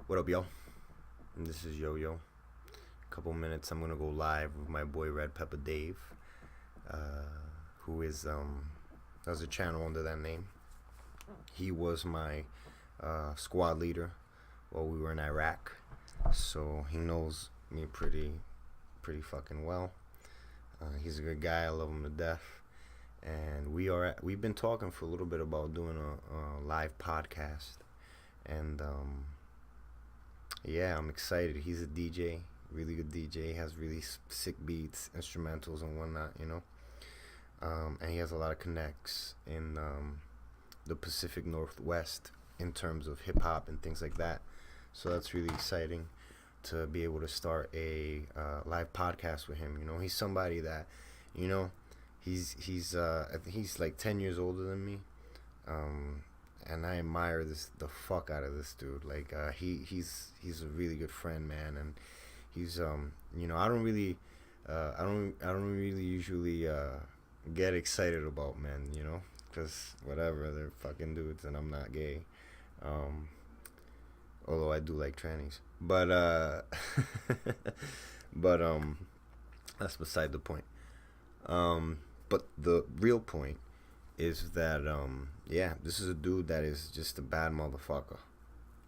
What up, yo? And this is Yoyo. Couple minutes, I'm gonna go live with my boy Red Pepper Dave, who is has a channel under that name. He was my squad leader while we were in Iraq, so he knows me pretty fucking well. He's a good guy. I love him to death, and we've been talking for a little bit about doing a live podcast, and yeah, I'm excited. He's a DJ, really good DJ. Has really sick beats, instrumentals, and whatnot. And he has a lot of connects in the Pacific Northwest in terms of hip hop and things like that. So that's really exciting to be able to start a live podcast with him. He's somebody that, you know, I think he's like 10 years older than me. And I admire the fuck out of this dude. Like he's a really good friend, man, and he's I don't really usually get excited about men, because whatever, they're fucking dudes, and I'm not gay. Um, Although I do like trannies, but but that's beside the point. But the real point is that yeah, this is a dude that is just a bad motherfucker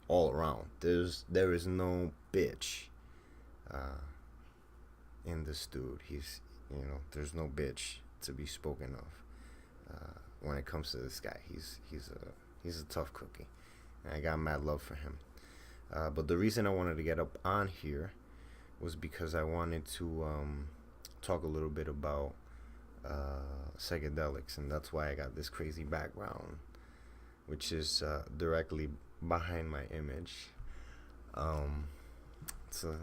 all around. There is no bitch in this dude. There's no bitch to be spoken of when it comes to this guy. He's a tough cookie, and I got mad love for him. But the reason I wanted to get up on here was because I wanted to talk a little bit about psychedelics, and that's why I got this crazy background, which is directly behind my image. It's a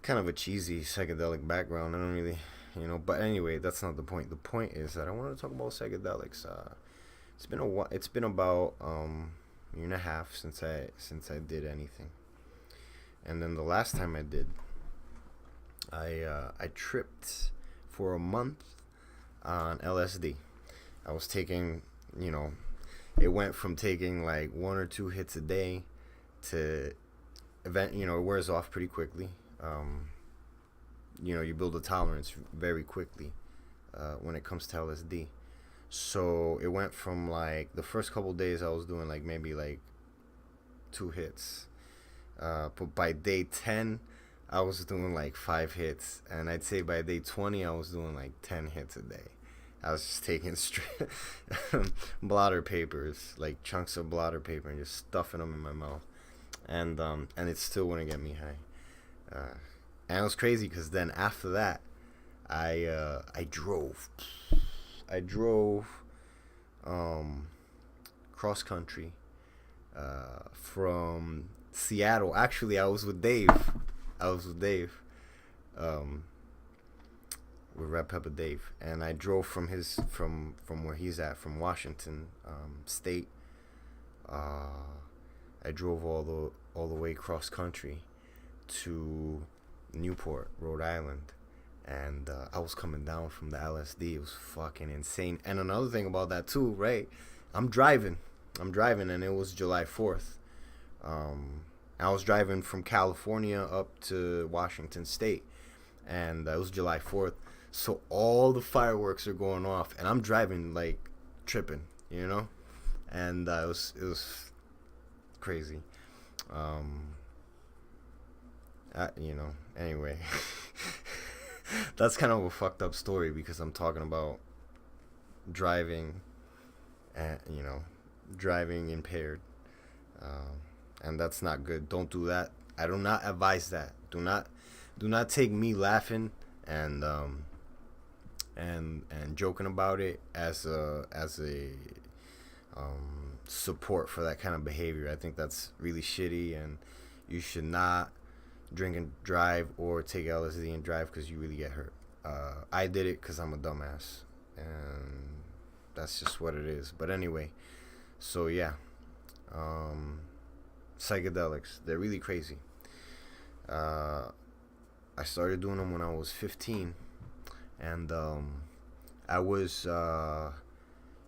kind of a cheesy psychedelic background. I don't really, but anyway, that's not the point. The point is that I wanted to talk about psychedelics. It's been a while. It's been about year and a half since I did anything, and then the last time I did, I tripped for a month on LSD. I was taking, it went from taking like one or two hits a day to it wears off pretty quickly. You build a tolerance very quickly when it comes to LSD. So it went from like the first couple days I was doing like maybe like two hits. But by day 10, I was doing like 5 hits. And I'd say by day 20, I was doing like 10 hits a day. I was just taking straight blotter papers, like chunks of blotter paper, and just stuffing them in my mouth. And it still wouldn't get me high. And it was crazy because then after that, I drove. I drove cross country from Seattle. Actually, I was with Dave. With Red Pepper Dave, and I drove from where he's at, from Washington State. I drove all the way cross country to Newport, Rhode Island. And I was coming down from the LSD. It was fucking insane. And another thing about that too, right? I'm driving, and it was July 4th. I was driving from California up to Washington State, and it was July 4th. So all the fireworks are going off, and I'm driving like tripping, and it was crazy. Anyway. That's kind of a fucked up story because I'm talking about driving, and driving impaired, and that's not good. Don't do that. I do not advise that. Do not take me laughing and joking about it as a support for that kind of behavior. I think that's really shitty, and you should not drink and drive or take LSD and drive because you really get hurt. I did it because I'm a dumbass, and that's just what it is. But anyway, so yeah, psychedelics, they're really crazy. I started doing them when I was 15, and I was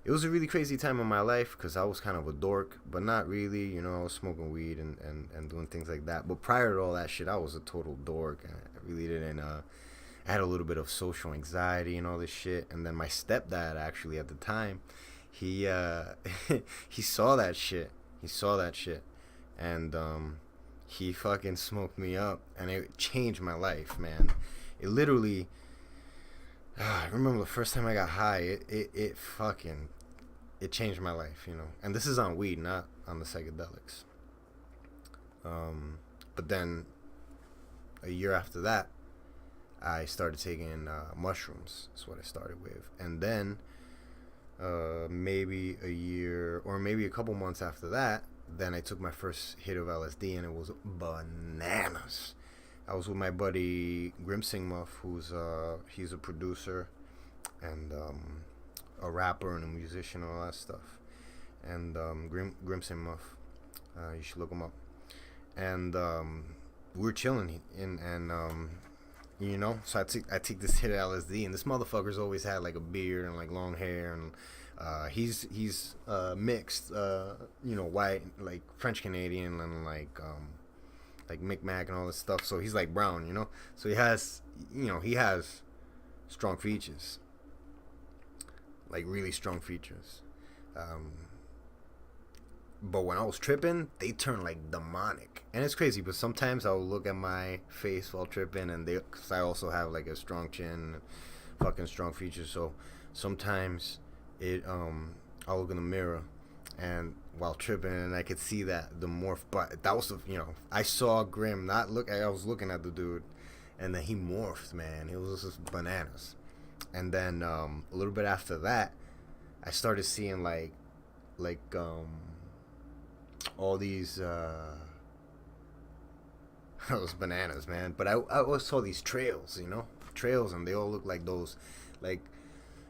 it was a really crazy time in my life because I was kind of a dork, but not really. You know, I was smoking weed and doing things like that. But prior to all that shit, I was a total dork. I really didn't. I had a little bit of social anxiety and all this shit. And then my stepdad, actually, at the time, he he saw that shit. He saw that shit, and he fucking smoked me up, and it changed my life, man. It literally. I remember the first time I got high. It fucking it changed my life, you know. And this is on weed, not on the psychedelics. But then a year after that, I started taking mushrooms. That's what I started with, and then maybe a year or maybe a couple months after that, then I took my first hit of LSD, and it was bananas. I was with my buddy Grimsing Muff, who's he's a producer and a rapper and a musician and all that stuff. And Grimsing Muff, you should look him up. And we were chilling, you know, so I take this hit of LSD, and this motherfucker's always had like a beard and like long hair, and he's mixed, you know, white, like French Canadian, and like Micmac and all this stuff. So he's like brown, you know. So he has strong features, like really strong features. But when I was tripping, they turn like demonic, and it's crazy. But sometimes I'll look at my face while tripping, and cause I also have like a strong chin, fucking strong features. So sometimes I'll look in the mirror, and while tripping, and I could see that the morph. But that was the, you know, I saw Grim not look. I was looking at the dude, and then he morphed, man. It was just bananas. And then a little bit after that, I started seeing like all these those bananas, man. But I always saw these trails, you know, and they all look like those, like,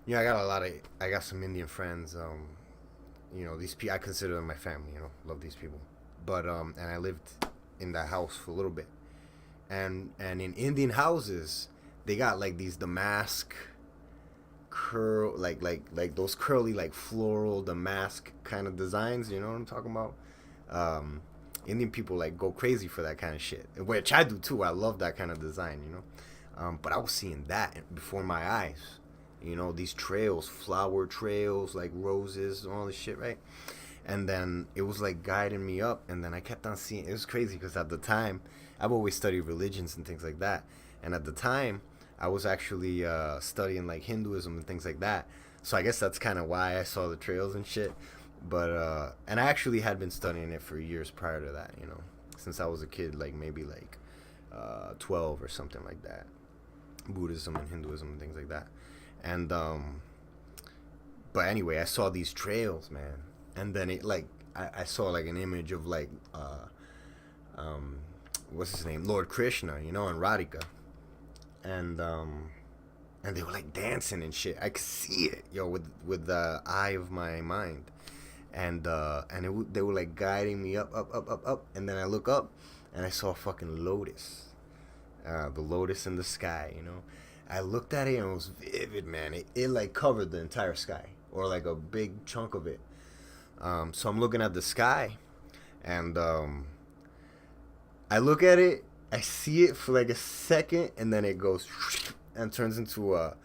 you know, I got some Indian friends. You know, these people, I consider them my family, you know, love these people. But and I lived in that house for a little bit, and in Indian houses, they got like these damask curl, like those curly, like floral damask kind of designs. You know what I'm talking about? Indian people like go crazy for that kind of shit, which I do too. I love that kind of design, you know. But I was seeing that before my eyes. You know, these trails, flower trails, like roses and all this shit, right? And then it was like guiding me up, and then I kept on seeing. It was crazy because at the time, I've always studied religions and things like that. And at the time, I was actually studying like Hinduism and things like that. So I guess that's kind of why I saw the trails and shit. But and I actually had been studying it for years prior to that, you know, since I was a kid, like maybe like 12 or something like that. Buddhism and Hinduism and things like that. And but anyway, I saw these trails, man, and then it like I saw like an image of like what's his name, Lord Krishna, you know, and Radhika, and they were like dancing and shit. I could see it, yo, with the eye of my mind, and they were like guiding me up, and then I look up and I saw a fucking lotus, the lotus in the sky, you know. I looked at it and it was vivid, man. It like covered the entire sky, or like a big chunk of it. So I'm looking at the sky, and I look at it, I see it for like a second, and then it goes and turns into a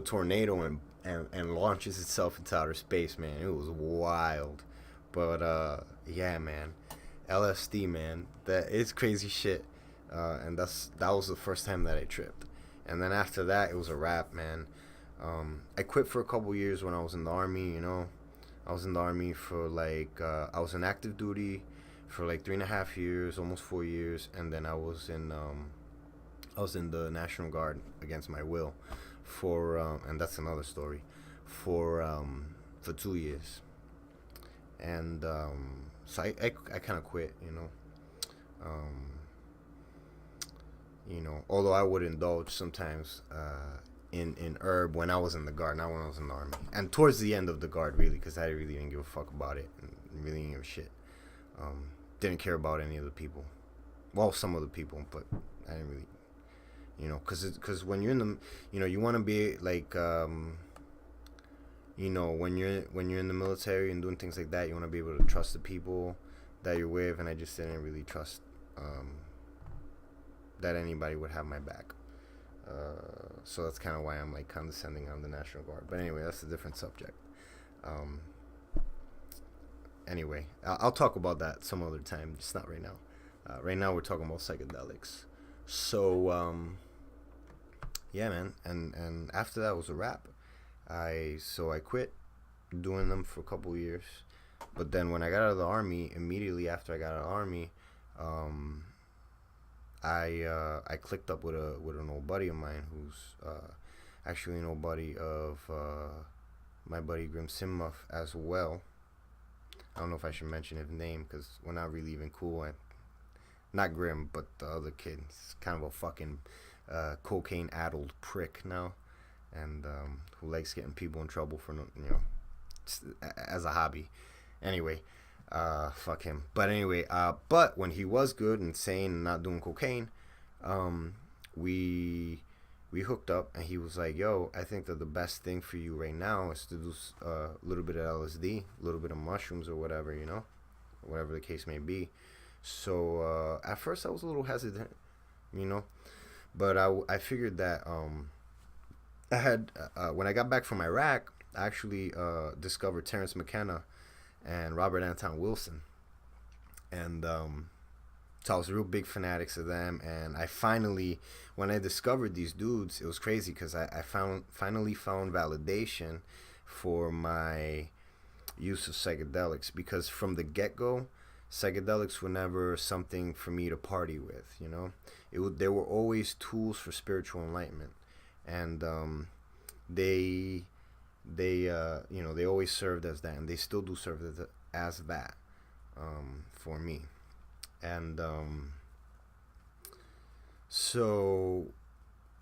tornado and launches itself into outer space, man. It was wild. But yeah, man, LSD, man, that it's crazy shit. And that was the first time that I tripped. And then after that, it was a wrap, man. I quit for a couple years when I was in the Army, you know. I was in the Army for like, I was in active duty for like 3.5 years, almost 4 years. And then I was in the National Guard against my will for, and that's another story, for 2 years. And so I kind of quit, you know. You know, although I would indulge sometimes in herb when I was in the Guard, not when I was in the Army. And towards the end of the Guard, really, because I really didn't give a fuck about it. And really didn't give a shit. Didn't care about any of the people. Well, some of the people, but I didn't really, you know, because when you're in the, you know, you want to be like, when you're in the military and doing things like that, you want to be able to trust the people that you're with, and I just didn't really trust that anybody would have my back. So that's kind of why I'm like condescending on the National Guard. But anyway, that's a different subject. Um, anyway, I'll talk about that some other time, just not right now. Right now we're talking about psychedelics. So yeah, man, and after that was a wrap. I quit doing them for a couple years, but then when I got out of the army, immediately after I got out of the army, um, I clicked up with an old buddy of mine who's actually an old buddy of my buddy Grim Simmuff as well. I don't know if I should mention his name because we're not really even cool. Not Grim, but the other kid. He's kind of a fucking cocaine-addled prick now, and who likes getting people in trouble for just as a hobby. Anyway, fuck him. But anyway, but when he was good and sane and not doing cocaine, we hooked up, and he was like, "Yo, I think that the best thing for you right now is to do a little bit of LSD, a little bit of mushrooms or whatever, whatever the case may be." So at first I was a little hesitant, but I figured that I had when I got back from Iraq, I actually discovered Terrence McKenna and Robert Anton Wilson, and so I was real big fanatics of them. And I finally, when I discovered these dudes, it was crazy because I finally found validation for my use of psychedelics, because from the get-go, psychedelics were never something for me to party with. They were always tools for spiritual enlightenment, and they always served as that, and they still do serve as that for me. And so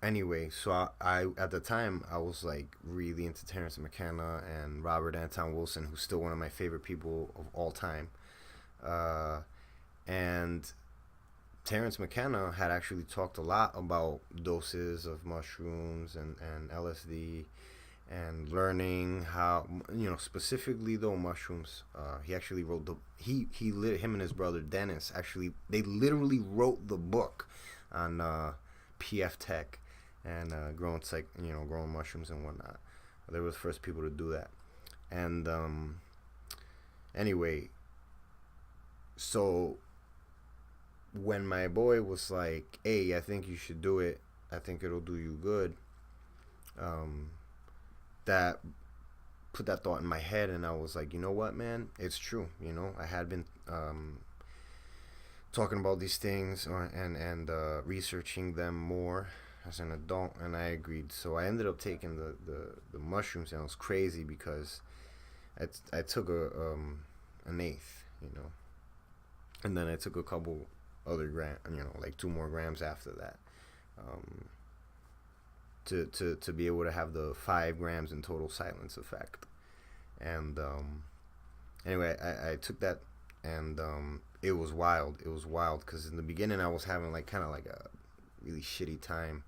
anyway, so I at the time I was like really into Terrence McKenna and Robert Anton Wilson, who's still one of my favorite people of all time. And Terrence McKenna had actually talked a lot about doses of mushrooms and LSD, and learning how, specifically though mushrooms. He actually wrote him and his brother Dennis, actually, they literally wrote the book on PF Tech and growing mushrooms and whatnot. They were the first people to do that. And anyway, so when my boy was like, "Hey, I think you should do it. I think it'll do you good," that put that thought in my head, and I was like, you know what, man, it's true. I had been talking about these things and researching them more as an adult, and I agreed. So I ended up taking the mushrooms, and it was crazy because I took an eighth, and then I took a couple other like 2 more grams after that, to be able to have the 5 grams in total silence effect. And anyway, I took that, and it was wild. It was wild because in the beginning I was having like kind of like a really shitty time,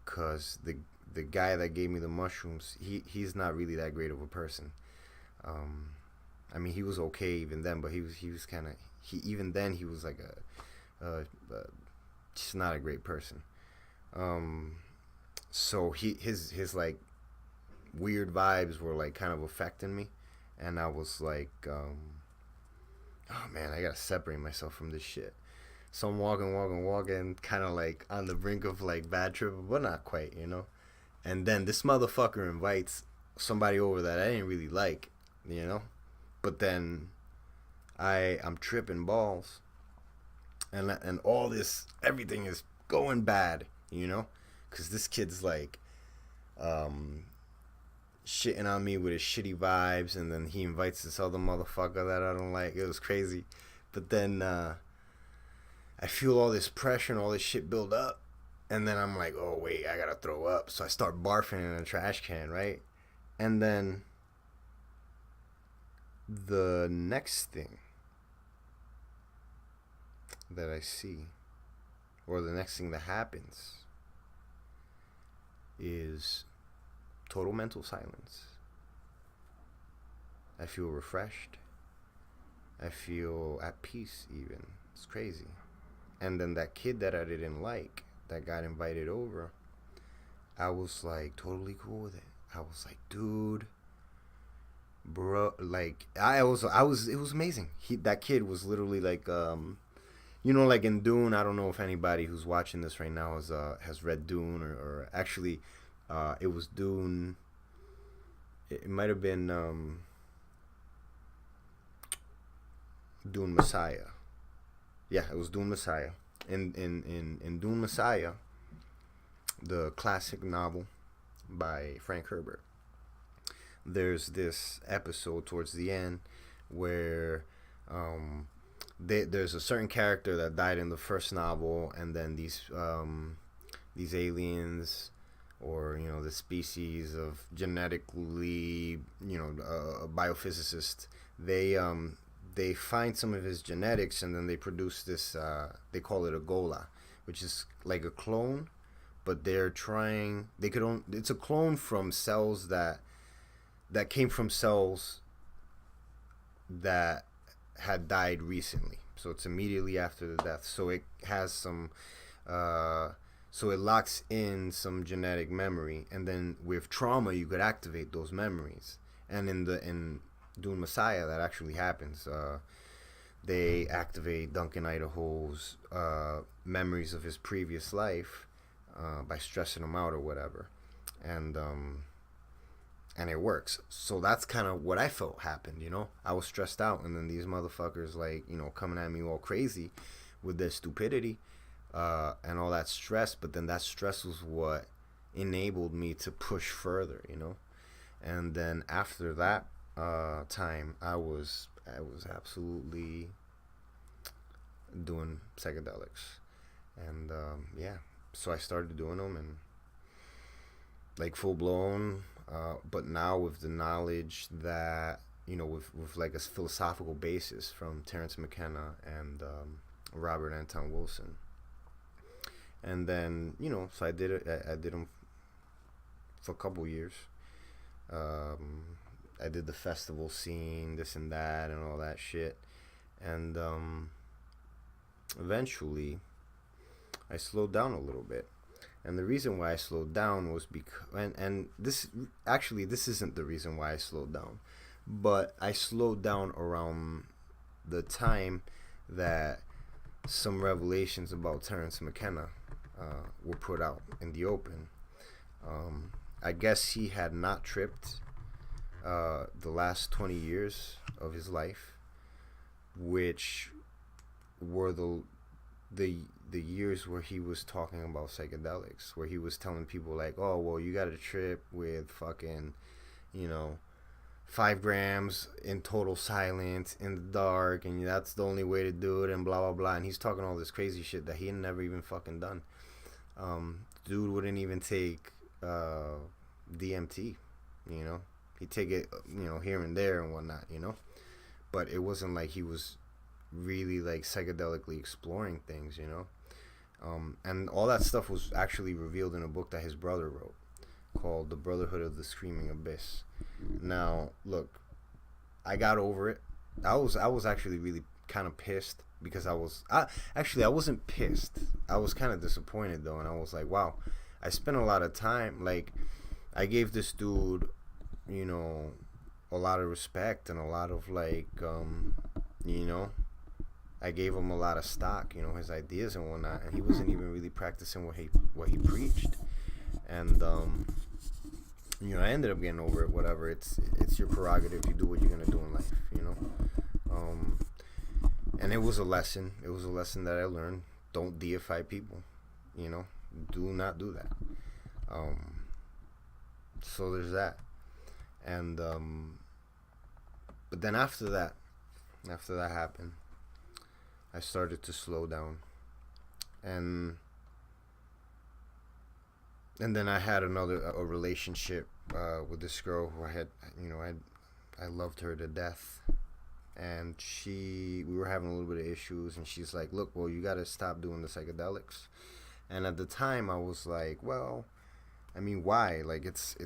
because the guy that gave me the mushrooms, he's not really that great of a person. I mean, he was okay even then, but he was kind of, even then he was like just not a great person. So his like weird vibes were like kind of affecting me, and I was like, oh man, I gotta separate myself from this shit. So I'm walking, kind of like on the brink of like bad trip, but not quite, And then this motherfucker invites somebody over that I didn't really like, But then I'm tripping balls, and all this, everything is going bad, because this kid's like shitting on me with his shitty vibes, and then he invites this other motherfucker that I don't like. It was crazy. But then I feel all this pressure and all this shit build up, and then I'm like, oh wait, I gotta throw up. So I start barfing in a trash can, right? And then the next thing that I see, or the next thing that happens, is total mental silence. I feel refreshed. I feel at peace even. It's crazy. And then that kid that I didn't like, that got invited over, I was like totally cool with it. I was like, dude, bro, like it was amazing. That kid was literally like, like in Dune. I don't know if anybody who's watching this right now has read Dune or actually, it was Dune. It might have been Dune Messiah. Yeah, it was Dune Messiah. In Dune Messiah, the classic novel by Frank Herbert, there's this episode towards the end where there's a certain character that died in the first novel, and then these aliens, or the species of genetically, a biophysicist, they find some of his genetics, and then they produce this, they call it a gola, which is like a clone, but it's a clone from cells that came from cells that had died recently. So it's immediately after the death. So it has some, so it locks in some genetic memory, and then with trauma you could activate those memories. And in Dune Messiah, that actually happens. They activate Duncan Idaho's memories of his previous life by stressing him out or whatever, and it works. So that's kind of what I felt happened. I was stressed out, and then these motherfuckers coming at me all crazy with their stupidity and all that stress. But then that stress was what enabled me to push further. And then after that time, I was absolutely doing psychedelics, and yeah, so I started doing them, and like full blown, but now with the knowledge that with like a philosophical basis from Terence McKenna and Robert Anton Wilson. And then so I did them for a couple years. I did the festival scene, this and that, and all that shit. And eventually, I slowed down a little bit. And the reason why I slowed down was because... And this isn't the reason why I slowed down. But I slowed down around the time that some revelations about Terence McKenna were put out in the open. I guess he had not tripped the last 20 years of his life, which were the years where he was talking about psychedelics, where he was telling people like, oh, well, you gotta trip with fucking 5 grams in total silence in the dark, and that's the only way to do it, and blah blah blah. And he's talking all this crazy shit that he had never even fucking done. Dude wouldn't even take DMT. He'd take it here and there and whatnot, but it wasn't like he was really like psychedelically exploring things, and all that stuff was actually revealed in a book that his brother wrote called The Brotherhood of the Screaming Abyss. Now, look, I got over it. I was actually really kind of pissed, because I wasn't pissed. I was kind of disappointed though, and I was like, wow, I spent a lot of time, like, I gave this dude, a lot of respect and a lot of like, I gave him a lot of stock, his ideas and whatnot, and he wasn't even really practicing what he preached. And I ended up getting over it. Whatever, it's your prerogative. You do what you're gonna do in life, and it was a lesson. It was a lesson that I learned. Don't deify people. Do not do that. So there's that. And but then after that happened, I started to slow down, and then I had a relationship with this girl who I loved her to death, and we were having a little bit of issues, and she's like, look, well, you got to stop doing the psychedelics. And at the time I was like, well, I mean, why? Like, it's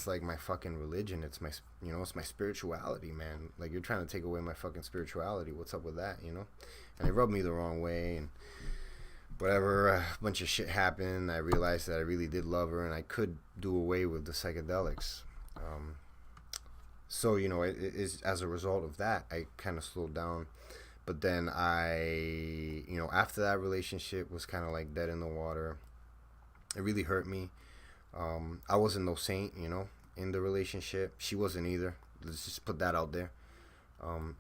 like my fucking religion. It's my, it's my spirituality, man. Like, you're trying to take away my fucking spirituality. What's up with that, And it rubbed me the wrong way, and whatever. A bunch of shit happened. I realized that I really did love her, and I could do away with the psychedelics. So, it is as a result of that, I kind of slowed down. But then after that relationship was kind of like dead in the water. It really hurt me. I wasn't no saint, in the relationship. She wasn't either. Let's just put that out there.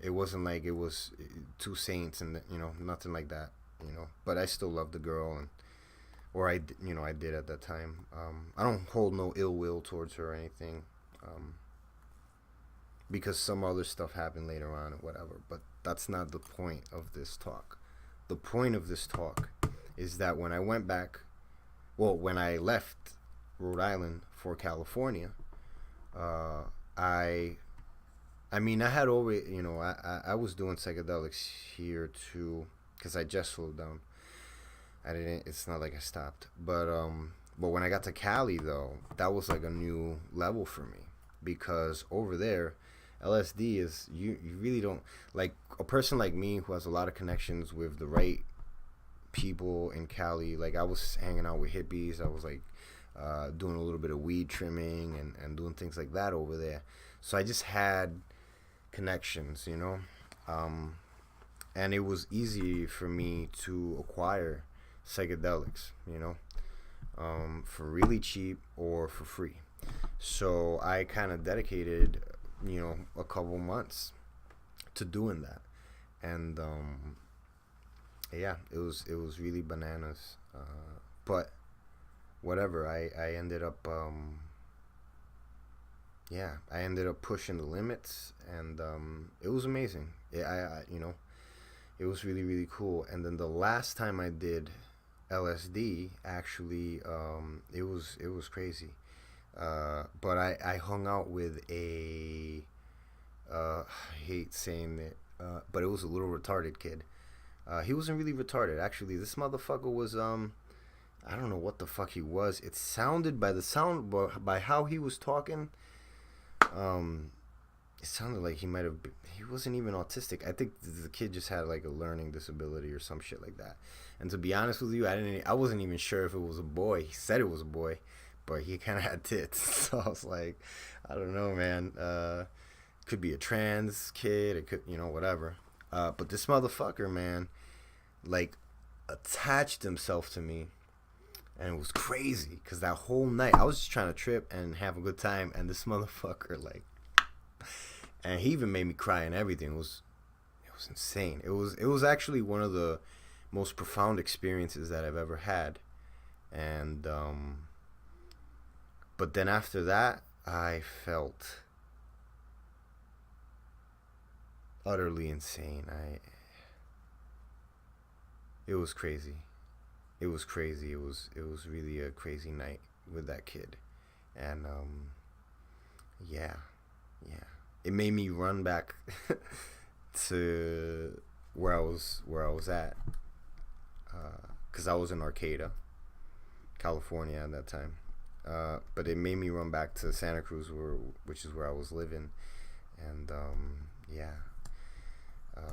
It wasn't like it was two saints and, nothing like that, But I still loved the girl, or I did at that time. I don't hold no ill will towards her or anything. Because some other stuff happened later on or whatever. But that's not the point of this talk. The point of this talk is that when I left Rhode Island for California, I had always, I was doing psychedelics here too, because I just slowed down. It's not like I stopped. But when I got to Cali, though, that was like a new level for me, because over there, LSD is, you really don't, like a person like me who has a lot of connections with the right people in Cali. Like, I was hanging out with hippies. I was like doing a little bit of weed trimming and doing things like that over there. So I just had connections, and it was easy for me to acquire psychedelics, for really cheap or for free. So I kind of dedicated, a couple months to doing that, and yeah, it was really bananas. But whatever, I ended up I ended up pushing the limits, and it was amazing. It was really, really cool. And then the last time I did LSD, actually, it was crazy. But I hung out with I hate saying it, but it was a little retarded kid. He wasn't really retarded, actually. This motherfucker was, I don't know what the fuck he was. It sounded by how he was talking, it sounded like he wasn't even autistic. I think the kid just had like a learning disability or some shit like that. And to be honest with you, I wasn't even sure if it was a boy. He said it was a boy, but he kind of had tits. So I was like, I don't know, man. Could be a trans kid. It could, whatever. But this motherfucker, man, like, attached himself to me. And it was crazy, because that whole night, I was just trying to trip and have a good time. And this motherfucker, like, and he even made me cry and everything. It was insane. It was actually one of the most profound experiences that I've ever had. And, but then after that, I felt utterly insane. It was crazy. It was crazy. It was really a crazy night with that kid. And yeah. It made me run back to where I was at, cuz I was in Arcata, California at that time. But it made me run back to Santa Cruz, which is where I was living. And yeah.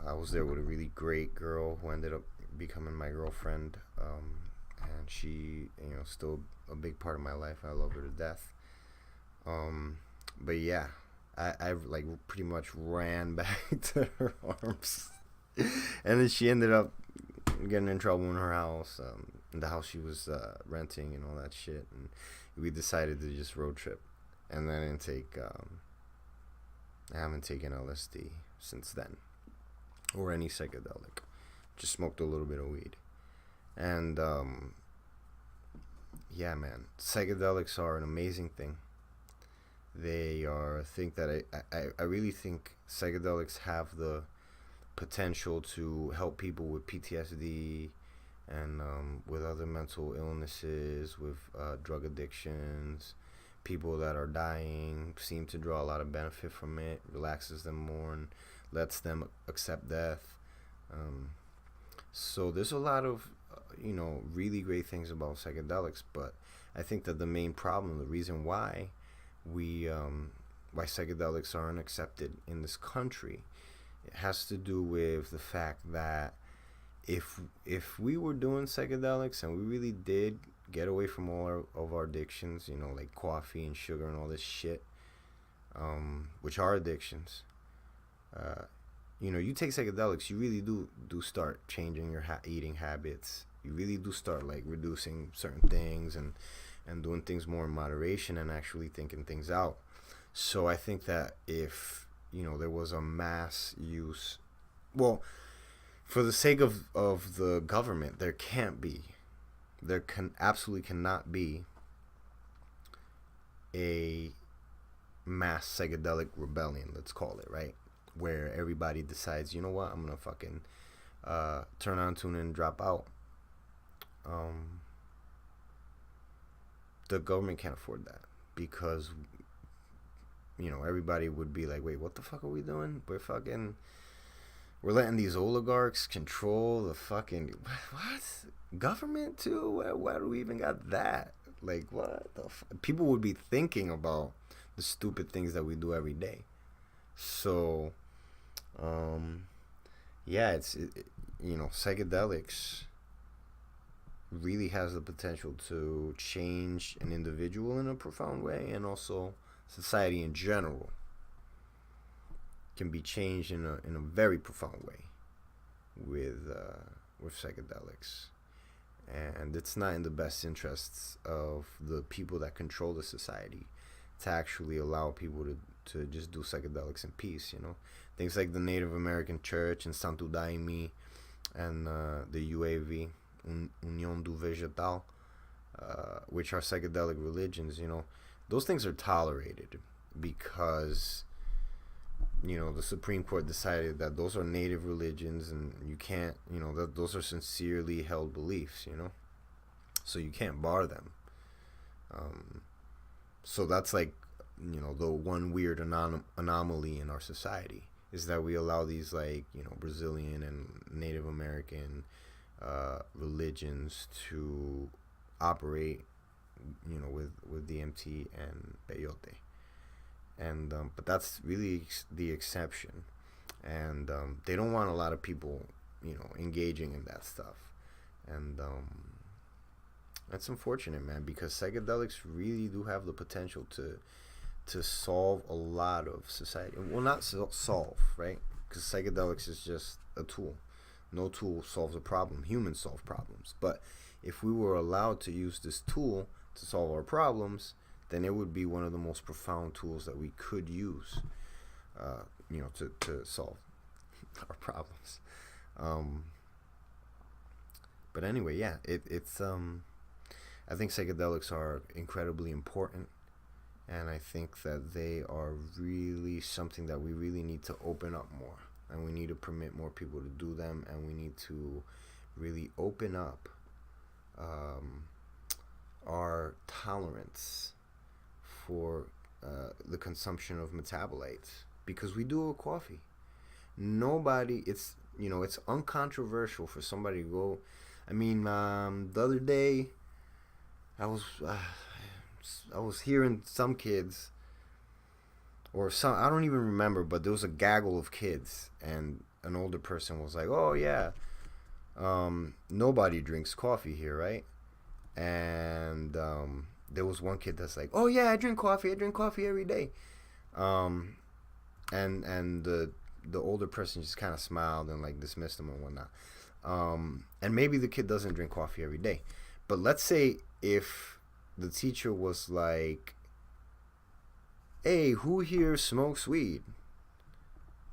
I was there with a really great girl who ended up becoming my girlfriend, and she, still a big part of my life. I love her to death. But yeah, I like pretty much ran back to her arms, and then she ended up getting in trouble in her house, in the house she was renting and all that shit, and we decided to just road trip, and then I haven't taken LSD since then, or any psychedelic. Just smoked a little bit of weed. And yeah, man, psychedelics are an amazing thing. They are a thing that I really think psychedelics have the potential to help people with PTSD and with other mental illnesses, with drug addictions. People that are dying seem to draw a lot of benefit from it, relaxes them more, and lets them accept death. So there's a lot of, really great things about psychedelics, but I think that the main problem, the reason we why psychedelics aren't accepted in this country, it has to do with the fact that if we were doing psychedelics and we really did get away from of our addictions, like coffee and sugar and all this shit, which are addictions, you take psychedelics, you really do start changing your eating habits. You really do start like reducing certain things and doing things more in moderation and actually thinking things out. So I think that if there was a mass use, well, for the sake of the government, there absolutely cannot be a mass psychedelic rebellion, let's call it, right? Where everybody decides, you know what, I'm gonna fucking turn on, tune in, drop out. The government can't afford that, because everybody would be like, wait, what the fuck are we doing? We're letting these oligarchs control the fucking what government too? Why do we even got that? Like, what the people would be thinking about the stupid things that we do every day. So yeah, psychedelics really has the potential to change an individual in a profound way, and also society in general can be changed in a very profound way with psychedelics. And it's not in the best interests of the people that control the society to actually allow people to just do psychedelics in peace. Things like the Native American Church and Santo Daime and the UAV, Union du Vegetal, which are psychedelic religions. Those things are tolerated because the Supreme Court decided that those are native religions, and you can't, that those are sincerely held beliefs, so you can't bar them. So that's like, the one weird anomaly in our society is that we allow these, like, Brazilian and Native American religions to operate, with DMT and peyote. And but that's really the exception, and they don't want a lot of people engaging in that stuff. And that's unfortunate, man, because psychedelics really do have the potential to solve a lot of society. Well, not solve, right? Because psychedelics is just a tool. No tool solves a problem. Humans solve problems. But if we were allowed to use this tool to solve our problems, then it would be one of the most profound tools that we could use, to solve our problems. But anyway, yeah, it's I think psychedelics are incredibly important, and I think that they are really something that we really need to open up more, and we need to permit more people to do them, and we need to really open up our tolerance for the consumption of metabolites, because we do it with coffee. It's uncontroversial for somebody to go. I mean, the other day I was hearing some kids, or some, I don't even remember, but there was a gaggle of kids, and an older person was like, oh yeah, nobody drinks coffee here, right? And there was one kid that's like, oh yeah, I drink coffee every day. And the older person just kind of smiled and like dismissed him and whatnot. And maybe the kid doesn't drink coffee every day, but let's say if the teacher was like, hey, who here smokes weed?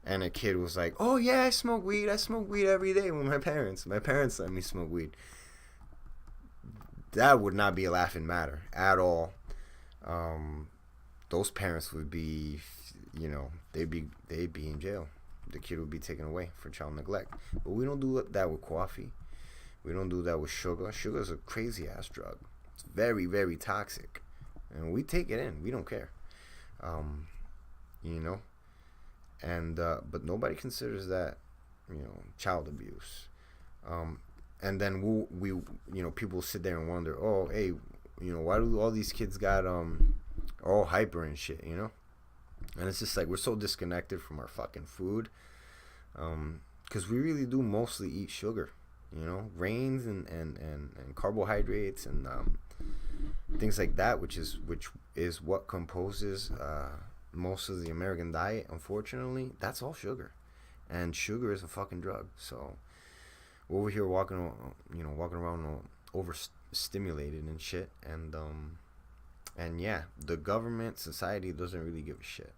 And a kid was like, oh yeah, I smoke weed every day with my parents let me smoke weed. That would not be a laughing matter at all. Those parents would be, they'd be in jail. The kid would be taken away for child neglect. But we don't do that with coffee. We don't do that with sugar. Sugar is a crazy ass drug. It's very, very toxic, and we take it in. We don't care. And but nobody considers that, child abuse. And then we people sit there and wonder, oh, hey, why do all these kids got all hyper and shit, And it's just like we're so disconnected from our fucking food, because we really do mostly eat sugar, grains and carbohydrates and things like that, which is what composes most of the American diet. Unfortunately, that's all sugar, and sugar is a fucking drug. So we're over here walking around overstimulated and shit, and yeah, the government, society doesn't really give a shit.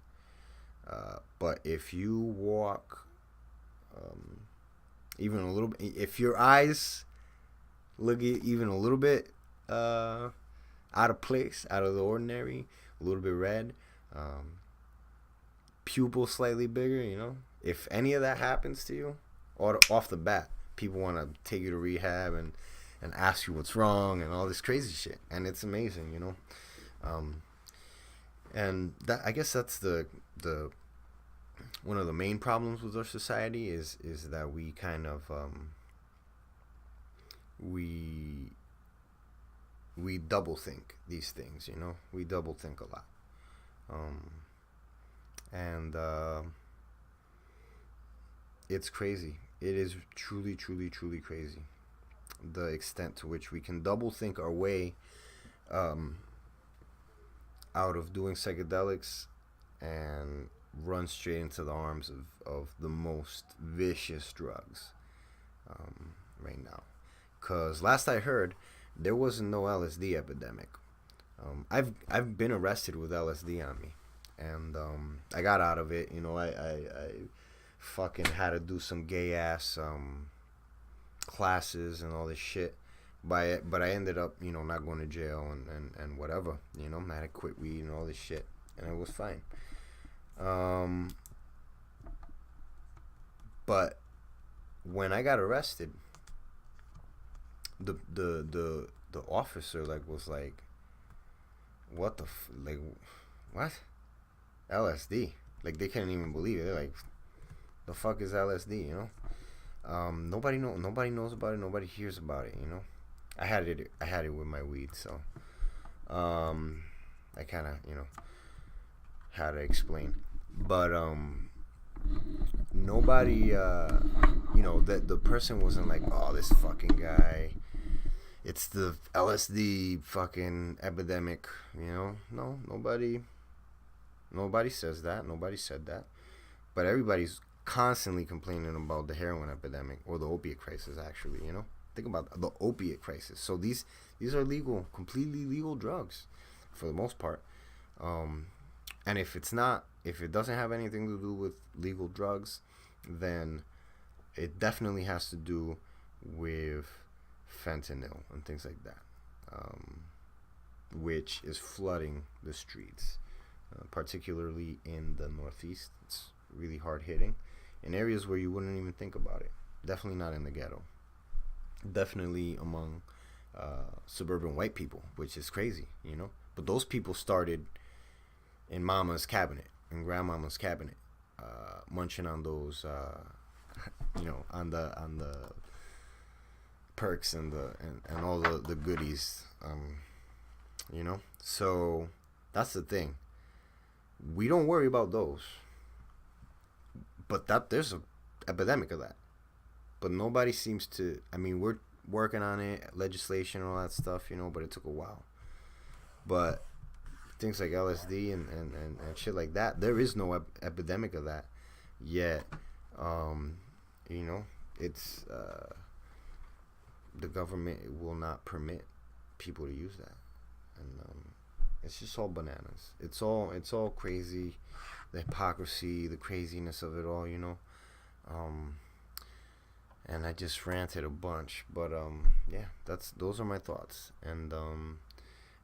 But if you walk even a little bit, if your eyes look at even a little bit out of place, out of the ordinary, a little bit red, pupil slightly bigger, if any of that happens to you, off the bat, people want to take you to rehab and ask you what's wrong and all this crazy shit, and it's amazing, and that, I guess that's the one of the main problems with our society is that we kind of we double think these things, we double think a lot, and it's crazy. It is truly, truly, truly crazy, the extent to which we can double think our way out of doing psychedelics and run straight into the arms of the most vicious drugs right now. Because last I heard, there wasn't no LSD epidemic. I've been arrested with LSD on me, and I got out of it. I fucking had to do some gay ass classes and all this shit. But I ended up, not going to jail and whatever. I had to quit weed and all this shit, and it was fine. But when I got arrested, the officer was like, what what? LSD? Like, they couldn't even believe it. They're like, the fuck is LSD? Nobody knows about it. Nobody hears about it. I had it with my weed, so I kind of had to explain, but nobody that the person wasn't like, oh, this fucking guy, it's the LSD fucking epidemic, no, nobody says that, nobody said that, but everybody's constantly complaining about the heroin epidemic or the opiate crisis, actually. Think about the opiate crisis. So these are legal, completely legal drugs for the most part, and if it doesn't have anything to do with legal drugs, then it definitely has to do with fentanyl and things like that, which is flooding the streets, particularly in the Northeast. It's really hard hitting in areas where you wouldn't even think about it. Definitely not in the ghetto. Definitely among suburban white people, which is crazy, But those people started in mama's cabinet and grandmama's cabinet, munching on those, on the perks and all the goodies, So that's the thing. We don't worry about those, but there's an epidemic of that. But nobody seems to. I mean, we're working on it, legislation and all that stuff, but it took a while. But things like LSD and shit like that, there is no epidemic of that yet. It's the government will not permit people to use that, and it's just all bananas. It's all crazy, the hypocrisy, the craziness of it all, And I just ranted a bunch, but yeah, those are my thoughts, and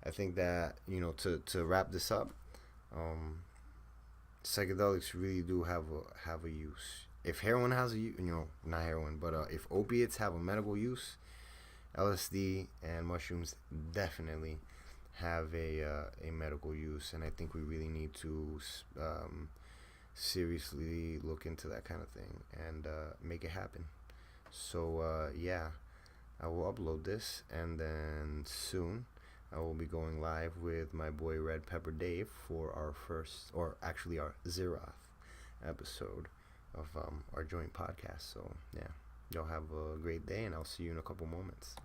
I think that to wrap this up, psychedelics really do have a use. If heroin has a use, not heroin, but if opiates have a medical use, LSD and mushrooms definitely have a medical use, and I think we really need to seriously look into that kind of thing and make it happen. So yeah, I will upload this, and then soon I will be going live with my boy Red Pepper Dave for our first, or actually our zeroth episode of our joint podcast. So yeah, y'all have a great day, and I'll see you in a couple moments.